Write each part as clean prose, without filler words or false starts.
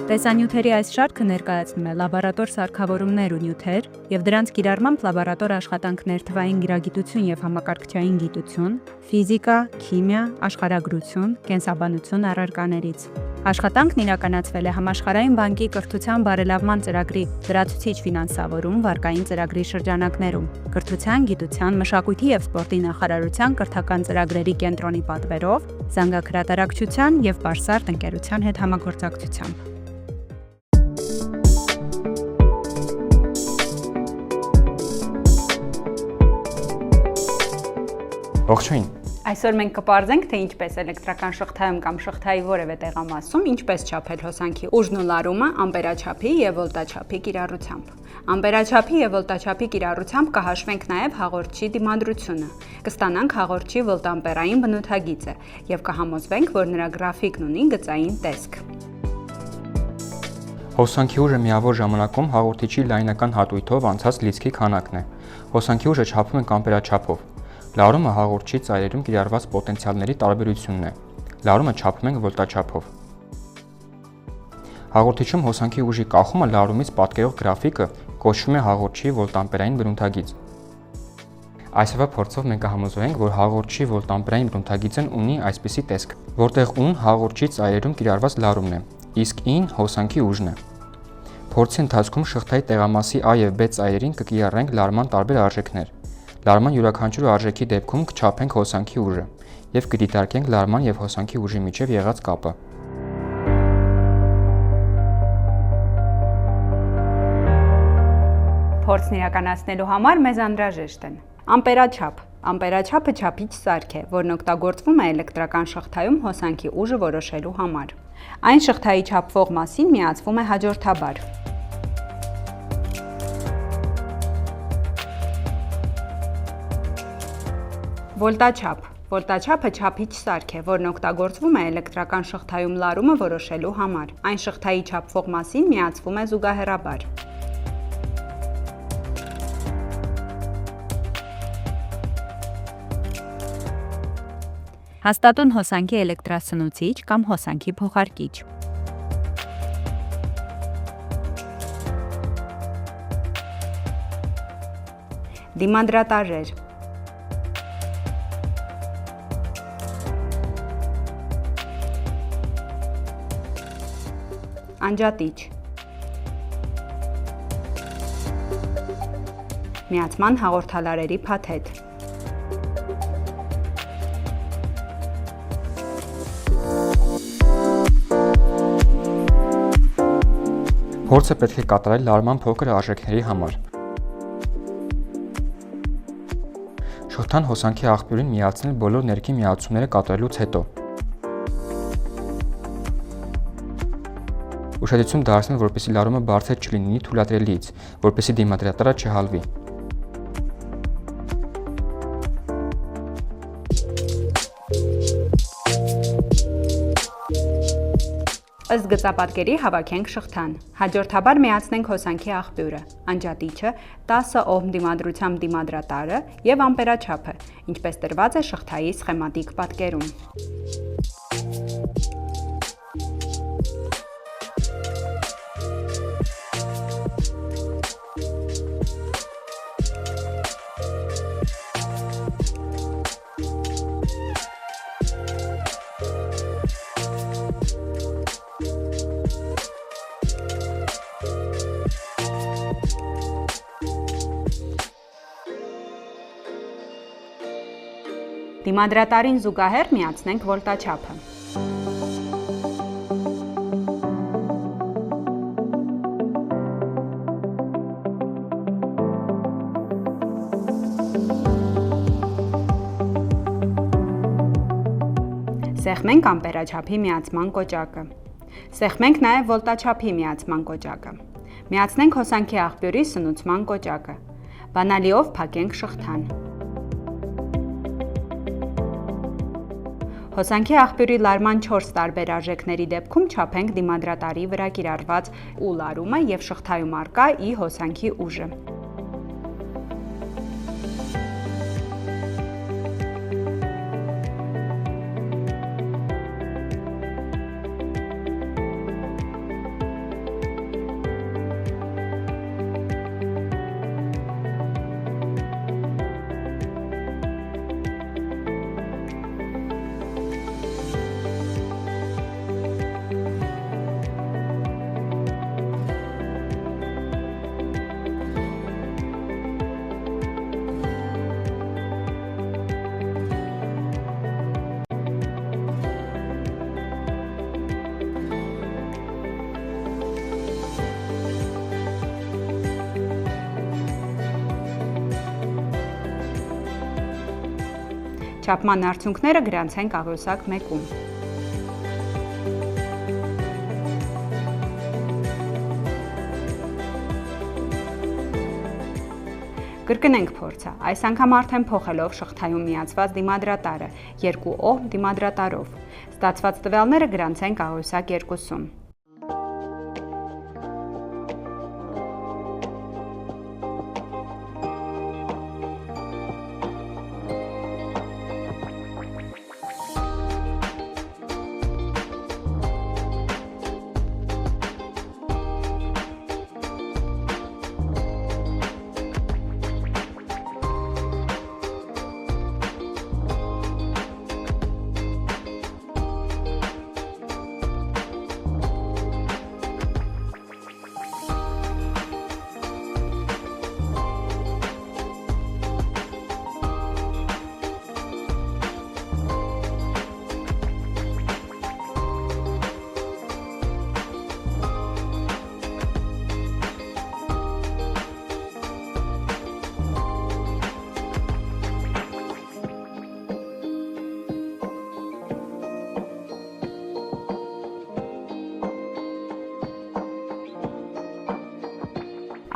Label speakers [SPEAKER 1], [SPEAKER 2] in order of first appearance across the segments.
[SPEAKER 1] Տեսանյութերի այս շարքը ներկայացնում է լաբորատոր սարքավորումներ ու նյութեր և դրանց կիրառմամբ լաբորատոր աշխատանքներ թվային գիրագիտություն և համակարգչային գիտություն, ֆիզիկա, քիմիա, աշխարհագրություն, կենսաբանություն առարկաներից։ Աշխատանքն իրականացվել է Համաշխարհային բանկի կրթության բարելավման ծրագրի լրացուցիչ ֆինանսավորում վարկային ծրագրի շրջանակներում, Կրթության, գիտության, մշակույթի և սպորտի նախարարության կրթական ծրագրերի կենտրոնի պատվերով, զանգահրատարակչության և Բարսարդ ընկերության հետ համագործակցությամբ։
[SPEAKER 2] Ողջույն։
[SPEAKER 3] Այսօր մենք կպարզենք, թե ինչպես էլեկտրական շղթայում կամ շղթայի որևէ տեղամասում ինչպես չափել հոսանքի ուժն ու լարումը ամպերաչափի և վոլտաչափի կիրառությամբ։ Ամպերաչափի և վոլտաչափի կիրառությամբ կհաշվենք նաև հաղորդչի դիմադրությունը, կստանանք հաղորդչի վոլտամպերային բնութագիծը և կհամոզվենք, որ նրա գրաֆիկն ունի գծային տեսք։
[SPEAKER 2] Հոսանքի ուժը միավոր ժամանակում հաղորդիչի լայնական հատույթով անցած լիցքի քանակն է։ Հոսանքի ուժը չափում ենք ամպերաչափով։ Լարումը հաղորդչի ծայրերում կիրառված պոտենցիալների տարբերությունն է։ Լարումը չափում ենք վոլտաչափով։ Հաղորդիչում հոսանքի ուժի կախումը լարումից պատկերող գրաֆիկը կոչվում է հաղորդչի վոլտամպերային բնութագիծ։ Այսօրվա փորձով մենք կհամոզվենք, որ հաղորդչի վոլտամպերային բնութագիծն ունի այսպիսի տեսք, որտեղ ուն հաղորդչի ծայրերում կիրառված լարումն է, իսկ ին հոսանքի ուժն է։ Փորձի ընթացքում շղթայի տեղամասի A և B ծայրերին կկիրառենք լարման տարբեր արժեքներ։ Լարման յուրաքանչյուր արժեքի դեպքում կչափենք հոսանքի ուժը և կդիտարկենք լարման և հոսանքի ուժի միջև եղած կապը։
[SPEAKER 3] Փորձն իրականացնելու համար մեզ անհրաժեշտ են ամպերաչափ։ Ամպերաչափը չափիչ սարք է, որն օգտագործվում է էլեկտրական շղթայում հոսանքի ուժը որոշելու համար։ Այն շղթայի չափվող մասին միացվում է հաջորդաբար։ Վոլտաչափ։ Վոլտաչափը չափիչ սարք է, որն օգտագործվում է էլեկտրական շղթայում լարումը որոշելու համար։ Այն շղթայի չափվող մասին միացվում է զուգահեռաբար։
[SPEAKER 1] Հաստատուն հոսանքի էլեկտրասնուցիչ կամ հոսանքի փոխարկիչ։
[SPEAKER 3] Դիմադրատարեր։ Անջատիչ։ Միացման հաղորդալարերի փաթեթ։
[SPEAKER 2] Փորձը պետք է կատարել լարման փոքր արժեքների համար։ Շղթան հոսանքի աղբյուրին միացնել բոլոր ներքին միացումները կատարելուց հետո։ Ուշադրություն դարձնել, որպեսզի լարումը բարձր չլինի թույլատրելիից, որպեսզի դիմադրատարը չհալվի։
[SPEAKER 3] Ըստ գծապատկերի հավաքենք շղթան։ Հաջորդաբար միացնենք հոսանքի աղբյուրը, անջատիչը, 10 օհմ դիմադրությամբ դիմադրատարը և ամպերաչափը, ինչպես տրված է շղթայի սխեմատիկ պատկերում։ Դիմադրատարին զուգահեռ միացնենք վոլտաչափը։ Սեղմենք ամպերաչափի միացման կոճակը։ Սեղմենք նաև վոլտաչափի միացման կոճակը։ Միացնենք հոսանքի աղբյուրի սնուցման կոճակը։ Բանալիով փակենք շղթան։ Հոսանքի աղբյուրի լարման 4 տարբեր արժեքների դեպքում չափենք դիմադրատարի վրա կիրառված ու լարումը և շղթայում առկա ի հոսանքի ուժը։ Չափման արդյունքները գրանցենք աղյուսակ 1-ում։ Կրկնենք փորձը, այս անգամ արդեն փոխելով շղթայում միացված դիմադրատարը 2 օհմ դիմադրատարով։ Ստացված տվյալները գրանցենք աղյուսակ 2-ում։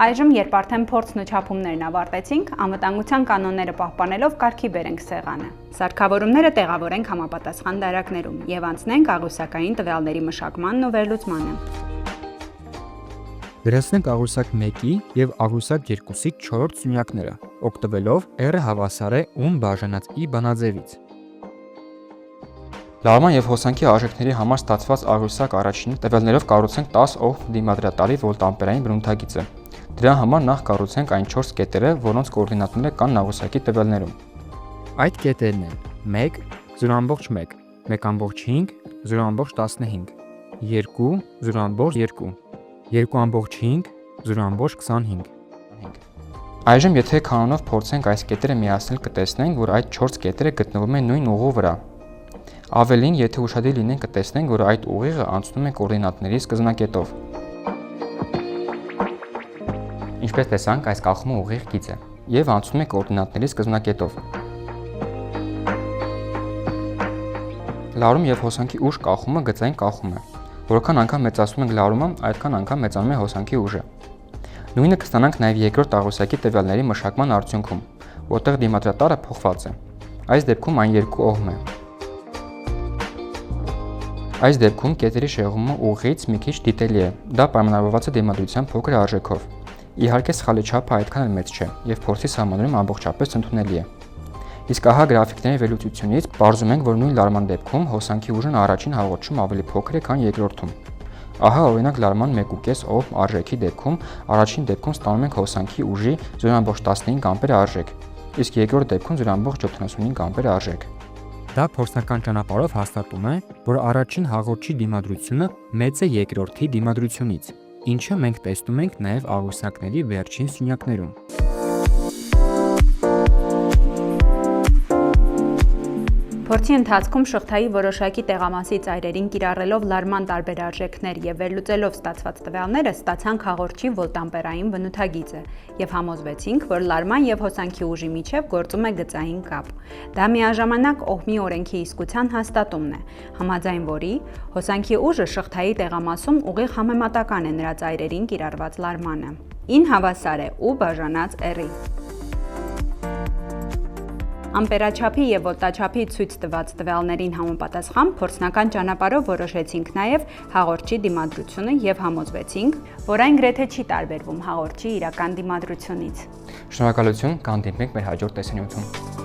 [SPEAKER 3] Այժմ, երբ արդեն փորձն ու չափումներն ավարտեցինք, անվտանգության կանոնները պահպանելով կարգի բերենք սեղանը։ Սարքավորումները տեղավորենք համապատասխան դարակներում եւ անցնենք աղյուսակային տվյալների մշակմանն ու վերլուծմանը։
[SPEAKER 2] Վերացնենք աղյուսակ 1-ի եւ աղյուսակ 2-ի 4-րդ սյունյակները, օգտվելով R հավասար է ում բաժանած I բանաձևից։ Լարման եւ հոսանքի արժեքների համար ստացված աղյուսակ առաջին տվյալներով կառուցենք 10 օհմ դիմադրատարի վոլտամպերային բնութագիծը։ Դրա համար նախ կառուցենք այն 4 կետերը, որոնց կոորդինատները կան աղյուսակի տվյալներում։ Այդ կետերն են 1, 0.1, 1.5, 0.15, 2, 0.2, 2.5, 0.25։ Այժմ եթե կանոնով փորձենք այս կետերը միացնել, կտեսնենք, որ այդ 4 կետերը գտնվում են նույն ուղու վրա։ Ավելին, եթե ուշադիր լինենք, կտեսնենք, որ այդ ուղիղը անցնում է կոորդինատների սկզբնակետով։ Ինչպես տեսանք, այս կախումը ուղիղ գիծ է եւ անցնում է կոորդինատների սկզբնակետով։ Լարում եւ հոսանքի ուժ կախումը գծային կախում է։ Որքան անգամ մեծացնում ենք լարումը, այդքան անգամ մեծանում է հոսանքի ուժը։ Նույնը կստանանք նաեւ երկրորդ աղյուսակի տվյալների մշակման արդյունքում, որտեղ դիմադրատարը փոխված է։ Այս դեպքում այն 2 օհմ է։ Այս դեպքում կետերի շեղումը ուղղից մի քիչ դիտելի է։ Դա պայմանավորված է դիմադրության փոքր արժեքով։ Իհարկե սխալի չափը այդքան էլ մեծ չէ եւ փորձի սահմանում ամբողջապես ընդունելի է։ Իսկ ահա գրաֆիկների վերլուծությունից պարզում ենք, որ նույն լարման դեպքում հոսանքի ուժն առաջին հաղորդում ավելի փոքր է, քան երկրորդում։ Ահա օրինակ լարման 1.5 օհմ արժեքի դեպքում առաջին դեպքում ստանում ենք հոսանքի ուժի 0.15 ամպեր արժեք, իսկ երկրորդ դեպքում 0.75 ամպեր արժեք։ Դա փորձնական ճանապարհով հաստատում է, որ առաջին հաղորդչի դիմադրությունը մեծ է երկրորդի դիմադրությունից, ինչը մենք տեսնում ենք նաև աղյուսակների վերջին սյունյակներում։
[SPEAKER 3] Փորձի ընթացքում շղթայի որոշակի տեղամասի ծայրերին կիրառելով լարման տարբեր արժեքներ եւ վերլուծելով ստացված տվյալները ստացանք հաղորդչի վոլտամպերային բնութագիծը եւ համոզվեցինք, որ լարման եւ հոսանքի ուժի միջև գործում է գծային կապ։ Դա միաժամանակ օհմի օրենքի իսկության հաստատումն է, համաձայն որի հոսանքի ուժը շղթայի տեղամասում ուղիղ համեմատական է նրա ծայրերին կիրառված լարմանը։ Ին հավասար է U բաժանած R-ի։ Ամպերաչափի եւ վոլտաչափի ցույց տված տվյալներին համապատասխան փորձնական ճանապարհով որոշեցինք նաեւ հաղորդչի դիմադրությունը եւ համոզվեցինք, որ այն գրեթե չի տարբերվում հաղորդչի իրական դիմադրությունից։
[SPEAKER 2] Շնորհակալություն, կհանդիպենք մեր հաջորդ տեսանյութում։